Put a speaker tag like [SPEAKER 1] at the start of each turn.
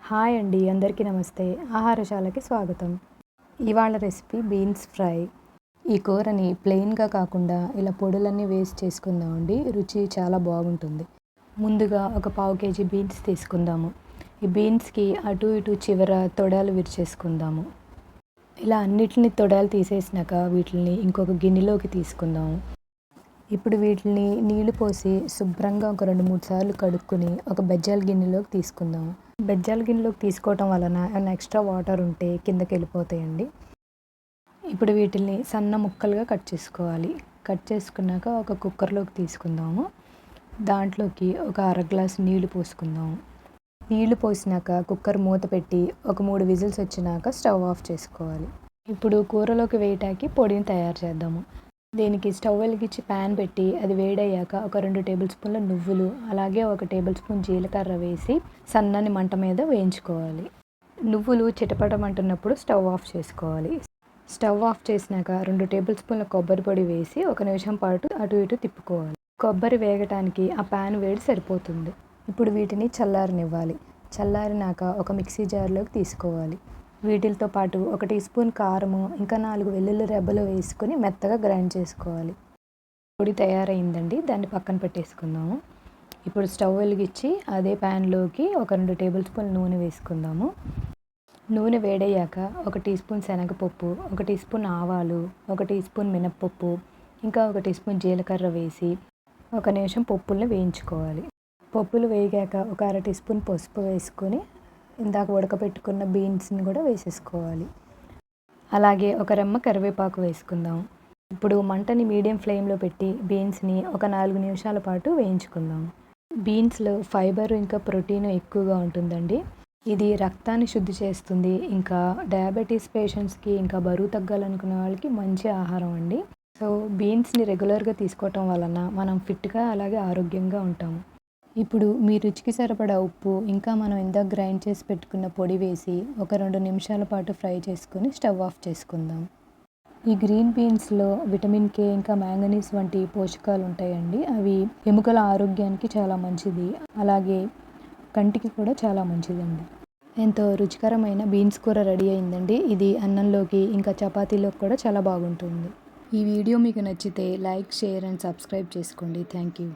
[SPEAKER 1] Hi అండి, అందరికీ నమస్తే. ఆహారశాలకి స్వాగతం. ఇవాళ రెసిపీ బీన్స్ ఫ్రై. ఈ కూరని ప్లెయిన్గా కాకుండా ఇలా పొడులన్నీ వేస్ట్ చేసుకుందామండి. రుచి చాలా బాగుంటుంది. ముందుగా ఒక పావు కేజీ బీన్స్ తీసుకుందాము. ఈ బీన్స్కి అటు ఇటు చివర తొడాలు విరిచేసుకుందాము. ఇలా అన్నిటిని తొడాలు తీసేసినాక వీటిని ఇంకొక గిన్నెలోకి తీసుకుందాము. ఇప్పుడు వీటిని నీళ్లు పోసి శుభ్రంగా ఒక 2-3 సార్లు కడుక్కొని ఒక బెజ్జాల గిన్నెలోకి తీసుకుందాము. బెజ్జాల గిన్నెలోకి తీసుకోవటం వలన ఏమైనా ఎక్స్ట్రా వాటర్ ఉంటే కిందకి వెళ్ళిపోతాయండి. ఇప్పుడు వీటిని సన్న ముక్కలుగా కట్ చేసుకోవాలి. కట్ చేసుకున్నాక ఒక కుక్కర్లోకి తీసుకుందాము. దాంట్లోకి ఒక 1/2 గ్లాసు నీళ్లు పోసుకుందాము. నీళ్లు పోసినాక కుక్కర్ మూత పెట్టి ఒక 3 విజిల్స్ వచ్చినాక స్టవ్ ఆఫ్ చేసుకోవాలి. ఇప్పుడు కూరలోకి వేయటానికి పొడిని తయారు చేద్దాము. దీనికి స్టవ్ వెలిగించి ప్యాన్ పెట్టి అది వేడయ్యాక ఒక 2 టేబుల్ స్పూన్ల నువ్వులు, అలాగే 1 టేబుల్ స్పూన్ జీలకర్ర వేసి సన్నని మంట మీద వేయించుకోవాలి. నువ్వులు చిటపటమంటున్నప్పుడు స్టవ్ ఆఫ్ చేసుకోవాలి. స్టవ్ ఆఫ్ చేసినాక 2 టేబుల్ స్పూన్ల కొబ్బరి పొడి వేసి 1 నిమిషం పాటు అటు ఇటు తిప్పుకోవాలి. కొబ్బరి వేగటానికి ఆ ప్యాన్ వేడి సరిపోతుంది. ఇప్పుడు వీటిని చల్లారనివ్వాలి. చల్లారినాక ఒక మిక్సీ జార్లోకి తీసుకోవాలి. వీటితో పాటు 1 టీ స్పూన్ కారము, ఇంకా 4 వెల్లుల్లి రెబ్బలు వేసుకొని మెత్తగా గ్రైండ్ చేసుకోవాలి. పొడి తయారైందండి, దాన్ని పక్కన పెట్టేసుకుందాము. ఇప్పుడు స్టవ్ వెలిగించి అదే ప్యాన్లోకి ఒక 2 టేబుల్ స్పూన్ నూనె వేసుకుందాము. నూనె వేడయ్యాక 1 టీ స్పూన్ శనగపప్పు, 1 టీ స్పూన్ ఆవాలు, 1 టీ స్పూన్ మినప్పప్పు, ఇంకా 1 టీ స్పూన్ జీలకర్ర వేసి 1 నిమిషం పప్పుల్ని వేయించుకోవాలి. పప్పులు వేగాక ఒక 1/2 టీ స్పూన్ పసుపు వేసుకొని ఇందాక ఉడకపెట్టుకున్న బీన్స్ని కూడా వేసేసుకోవాలి. అలాగే ఒక రెమ్మ కరివేపాకు వేసుకుందాం. ఇప్పుడు మంటని మీడియం ఫ్లేమ్లో పెట్టి బీన్స్ని ఒక 4 నిమిషాల పాటు వేయించుకుందాం. బీన్స్లో ఫైబర్ ఇంకా ప్రోటీన్ ఎక్కువగా ఉంటుందండి. ఇది రక్తాన్ని శుద్ధి చేస్తుంది. ఇంకా డయాబెటీస్ పేషెంట్స్కి, ఇంకా బరువు తగ్గాలనుకునే వాళ్ళకి మంచి ఆహారం అండి. సో బీన్స్ని రెగ్యులర్గా తీసుకోవటం వలన మనం ఫిట్గా అలాగే ఆరోగ్యంగా ఉంటాము. ఇప్పుడు మీ రుచికి సరిపడా ఉప్పు, ఇంకా మనం ఇందాక గ్రైండ్ చేసి పెట్టుకున్న పొడి వేసి ఒక 2 నిమిషాల పాటు ఫ్రై చేసుకొని స్టవ్ ఆఫ్ చేసుకుందాం. ఈ గ్రీన్ బీన్స్లో విటమిన్ కే, ఇంకా మ్యాంగనీస్ వంటి పోషకాలు ఉంటాయండి. అవి ఎముకల ఆరోగ్యానికి చాలా మంచిది. అలాగే కంటికి కూడా చాలా మంచిదండి. ఎంతో రుచికరమైన బీన్స్ కూర రెడీ అయిందండి. ఇది అన్నంలోకి ఇంకా చపాతీలోకి కూడా చాలా బాగుంటుంది. ఈ వీడియో మీకు నచ్చితే లైక్, షేర్ అండ్ సబ్స్క్రైబ్ చేసుకోండి. Thank you.